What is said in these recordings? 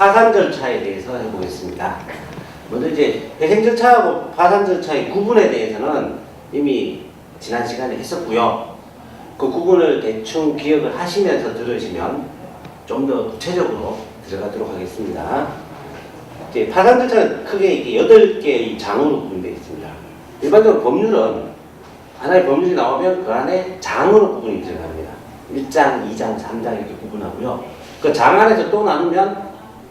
파산 절차에 대해서 해보겠습니다. 먼저 이제 회생 절차하고 파산 절차의 구분에 대해서는 이미 지난 시간에 했었고요. 그 구분을 대충 기억을 하시면서 들으시면 좀 더 구체적으로 들어가도록 하겠습니다. 이제 파산 절차는 크게 이렇게 8개의 장으로 구분되어 있습니다. 일반적으로 법률은 하나의 법률이 나오면 그 안에 장으로 구분이 들어갑니다. 1장, 2장, 3장 이렇게 구분하고요. 그 장 안에서 또 나누면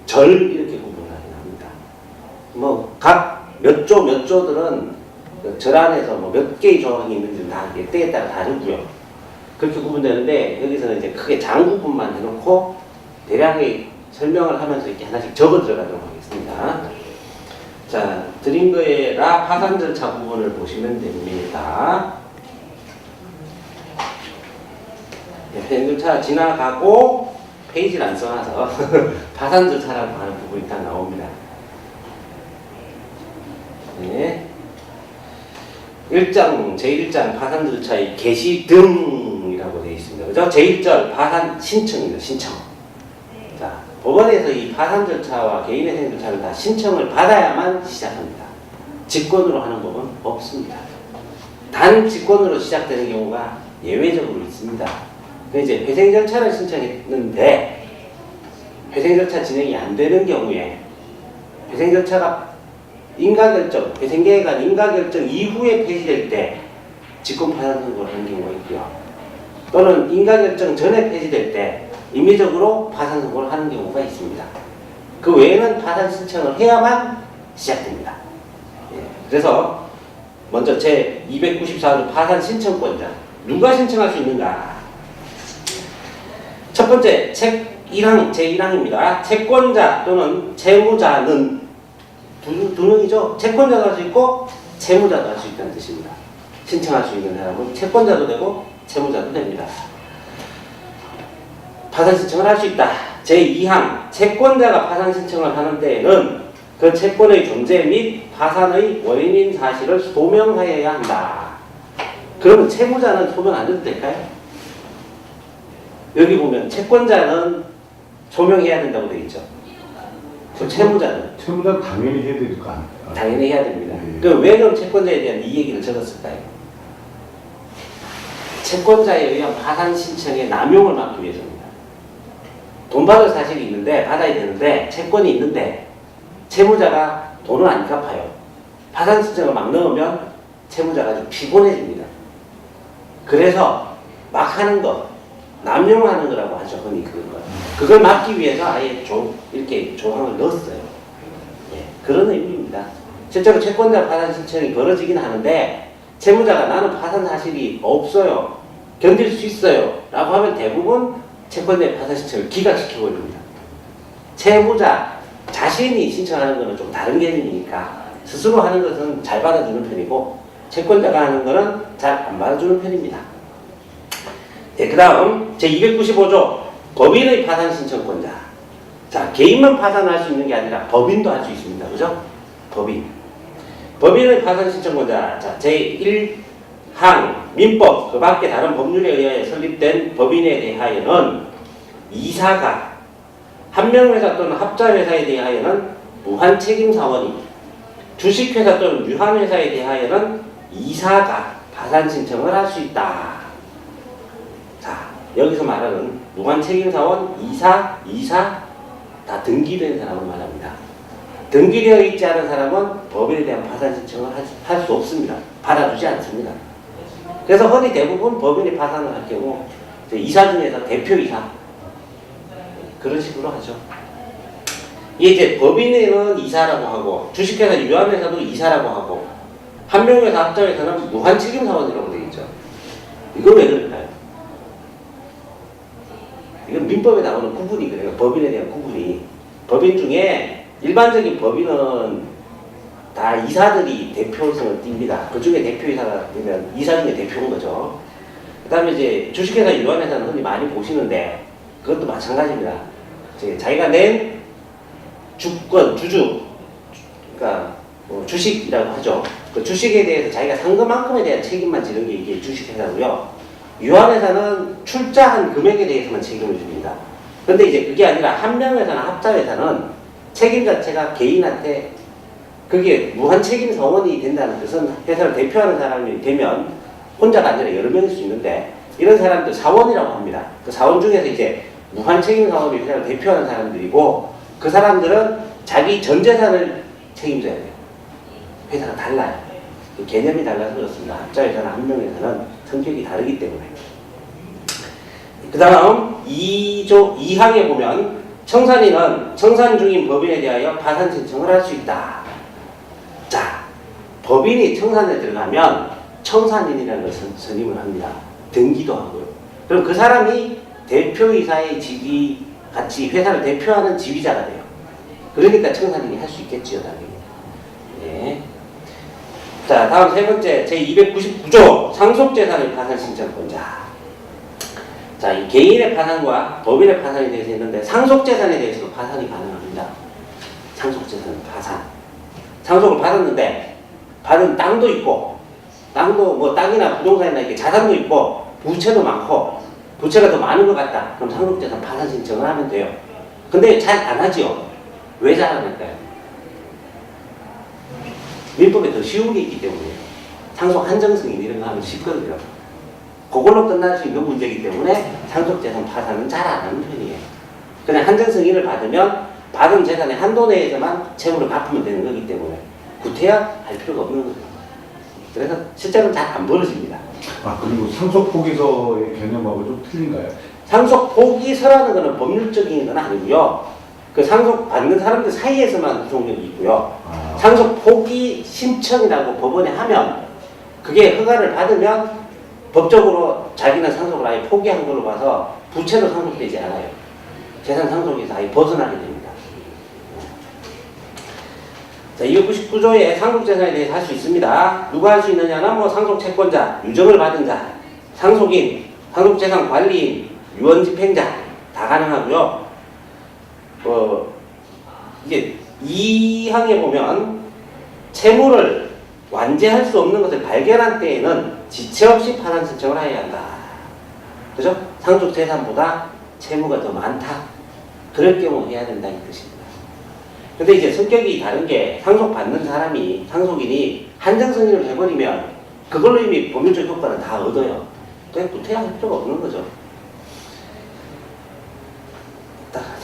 절 이렇게 구분을 합니다. 뭐 각 몇 조들은 절 안에서 뭐 몇 개의 조항이 있는지 다 때에 따라 다르고요. 그렇게 구분되는데 여기서는 이제 크게 장 구분만 해놓고 대략의 설명을 하면서 이렇게 하나씩 적어 들어가도록 하겠습니다. 자, 드린 거에 라 파산 절차 부분을 보시면 됩니다. 회생 절차 지나가고 페이지를 안 써놔서 파산 절차라고 하는 부분이 딱 나옵니다. 네. 1장, 제1장 파산 절차의 개시 등이라고 되어 있습니다. 그죠? 제1절 파산 신청입니다. 신청. 자, 법원에서 이 파산 절차와 개인회생 절차를 다 신청을 받아야만 시작합니다. 직권으로 하는 법은 없습니다. 단 직권으로 시작되는 경우가 예외적으로 있습니다. 이제 회생 절차를 신청했는데 회생 절차 진행이 안 되는 경우에 회생 절차가 인가결정, 회생계에 간 인가결정 이후에 폐지될 때 직권 파산 선고를 하는 경우가 있고요. 또는 인가결정 전에 폐지될 때 임의적으로 파산 선고를 하는 경우가 있습니다. 그 외에는 파산 신청을 해야만 시작됩니다. 예, 그래서 먼저 제 294조 파산 신청권자 누가 신청할 수 있는가? 첫 번째 책 1항 제1항입니다. 채권자 또는 채무자는 두 명이죠. 채권자도 할 수 있고 채무자도 할 수 있다는 뜻입니다. 신청할 수 있는 사람은 채권자도 되고 채무자도 됩니다. 파산 신청을 할 수 있다. 제2항 채권자가 파산 신청을 하는 데에는 그 채권의 존재 및 파산의 원인인 사실을 소명하여야 한다. 그러면 채무자는 소명 안 해도 될까요? 여기 보면 채권자는 소명해야 된다고 되어 있죠. 채무자는 당연히 해야 될 거 아닙니까? 당연히 해야 됩니다. 네. 그럼 왜 그럼 채권자에 대한 이 얘기를 적었을까요? 채권자에 의한 파산 신청의 남용을 막기 위해서입니다. 돈 받을 사실이 있는데 받아야 되는데 채권이 있는데 채무자가 돈을 안 갚아요. 파산 신청을 막 넣으면 채무자가 좀 피곤해집니다. 그래서 막 하는 거 남용하는 거라고 하죠. 흔히 그걸 막기 위해서 아예 이렇게 조항을 넣었어요. 예, 그런 의미입니다. 실제로 채권자 파산 신청이 벌어지긴 하는데 채무자가 나는 파산 사실이 없어요. 견딜 수 있어요. 라고 하면 대부분 채권자의 파산 신청을 기각시켜버립니다. 채무자 자신이 신청하는 것은 좀 다른 개념이니까 스스로 하는 것은 잘 받아주는 편이고 채권자가 하는 것은 잘 안 받아주는 편입니다. 네, 그 다음 제295조 법인의 파산 신청권자. 자, 개인만 파산할 수 있는 게 아니라 법인도 할 수 있습니다. 그죠? 법인의 파산 신청권자. 자, 제1항 민법 그 밖에 다른 법률에 의하여 설립된 법인에 대하여는 이사가 한명회사 또는 합자회사에 대하여는 무한책임사원이 주식회사 또는 유한회사에 대하여는 이사가 파산 신청을 할 수 있다. 자, 여기서 말하는 무한책임사원, 이사 다 등기된 사람을 말합니다. 등기되어 있지 않은 사람은 법인에 대한 파산 신청을 할 수 없습니다. 받아주지 않습니다. 그래서 흔히 대부분 법인이 파산을 할 경우 이사 중에서 대표이사 그런 식으로 하죠. 이제 법인에는 이사라고 하고 주식회사 유한회사도 이사라고 하고 한명회사 합자회사는 무한책임사원이라고 되어 있죠. 이건 왜 그럴까요? 이건 민법에 나오는 구분이 그래요. 법인에 대한 구분이. 법인 중에 일반적인 법인은 다 이사들이 대표성을 띱니다. 그 중에 대표이사가 되면 이사 중에 대표인 거죠. 그 다음에 이제 주식회사 유한회사는 흔히 많이 보시는데 그것도 마찬가지입니다. 자기가 낸 주권, 주주, 그러니까 주식이라고 하죠. 그 주식에 대해서 자기가 산 것만큼에 대한 책임만 지는 게 이게 주식회사고요. 유한회사는 출자한 금액에 대해서만 책임을 집니다. 근데 이제 그게 아니라 한명회사나 합자회사는 책임 자체가 개인한테 그게 무한 책임 사원이 된다는 뜻은 회사를 대표하는 사람이 되면 혼자가 아니라 여러 명일 수 있는데 이런 사람들 사원이라고 합니다. 그 사원 중에서 이제 무한 책임 사원이 회사를 대표하는 사람들이고 그 사람들은 자기 전 재산을 책임져야 돼요. 회사가 달라요. 그 개념이 달라서 그렇습니다. 한자 회사나 한 명에서는 성격이 다르기 때문에. 그 다음 2항에 보면 청산인은 청산 중인 법인에 대하여 파산 신청을 할 수 있다. 자, 법인이 청산에 들어가면 청산인이라는 것을 선임을 합니다. 등기도 하고요. 그럼 그 사람이 대표이사의 직위 같이 회사를 대표하는 지위자가 돼요. 그러니까 청산인이 할 수 있겠지요, 당연히. 네. 자, 다음 세 번째 제299조 상속재산의 파산 신청권자. 자, 이 개인의 파산과 법인의 파산에 대해서 했는데 상속재산에 대해서도 파산이 가능합니다. 상속재산 파산. 상속을 받았는데 받은 땅도 있고 땅도 뭐 땅이나 부동산이나 이렇게 자산도 있고 부채도 많고 부채가 더 많은 것 같다. 그럼 상속재산 파산 신청을 하면 돼요. 근데 잘 안 하지요. 왜 잘 안 할까요? 민법에 더 쉬운 게 있기 때문에 상속 한정승인 이런 거 하면 쉽거든요. 그걸로 끝날 수 있는 문제이기 때문에 상속재산 파산은 잘 안 하는 편이에요. 그냥 한정승인을 받으면 받은 재산의 한도 내에서만 채무를 갚으면 되는 거기 때문에 구태야 할 필요가 없는 거죠. 그래서 실제로는 잘 안 벌어집니다. 아, 그리고 상속 포기서의 개념하고 좀 틀린가요? 상속 포기서라는 것은 법률적인 건 아니고요. 그 상속 받는 사람들 사이에서만 구속력이 있고요. 상속 포기 신청이라고 법원에 하면 그게 허가를 받으면 법적으로 자기는 상속을 아예 포기한 걸로 봐서 부채도 상속되지 않아요. 재산 상속에서 아예 벗어나게 됩니다. 자, 299조의 상속재산에 대해서 할 수 있습니다. 누가 할 수 있느냐는 뭐 상속채권자, 유정을 받은 자, 상속인, 상속재산 관리인, 유언집행자 다 가능하고요. 이게 2항에 보면 채무를 완제할 수 없는 것을 발견한 때에는 지체 없이 파산 신청을 해야 한다. 그죠? 상속재산보다 채무가 더 많다. 그럴 경우 해야 된다는 뜻입니다. 근데 이제 성격이 다른 게 상속받는 사람이, 상속인이 한정승인을 해버리면 그걸로 이미 법률적 효과는 다 얻어요. 그냥 구태할 필요가 없는 거죠.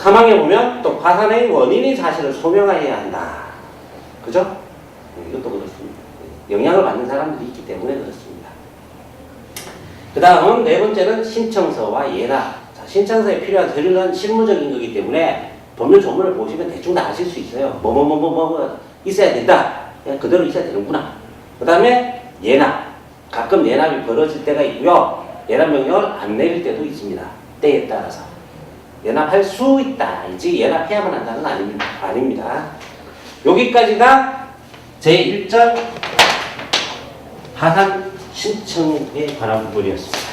3항에 보면 또 파산의 원인의 사실을 소명해야 한다. 그죠? 이것도 그렇습니다. 영향을 받는 사람들이 있기 때문에 그렇습니다. 그 다음 네 번째는 신청서와 예납. 자, 신청서에 필요한 서류는 실무적인 거기 때문에 법률 조문을 보시면 대충 다 아실 수 있어요. 뭐 있어야 된다. 그냥 그대로 있어야 되는구나. 그 다음에 예납. 가끔 예납이 벌어질 때가 있고요. 예납 명령을 안 내릴 때도 있습니다. 때에 따라서. 예납할 수 있다. 예납해야만 한다는 아닙니다. 여기까지가 제1절 파산 신청에 관한 부분이었습니다.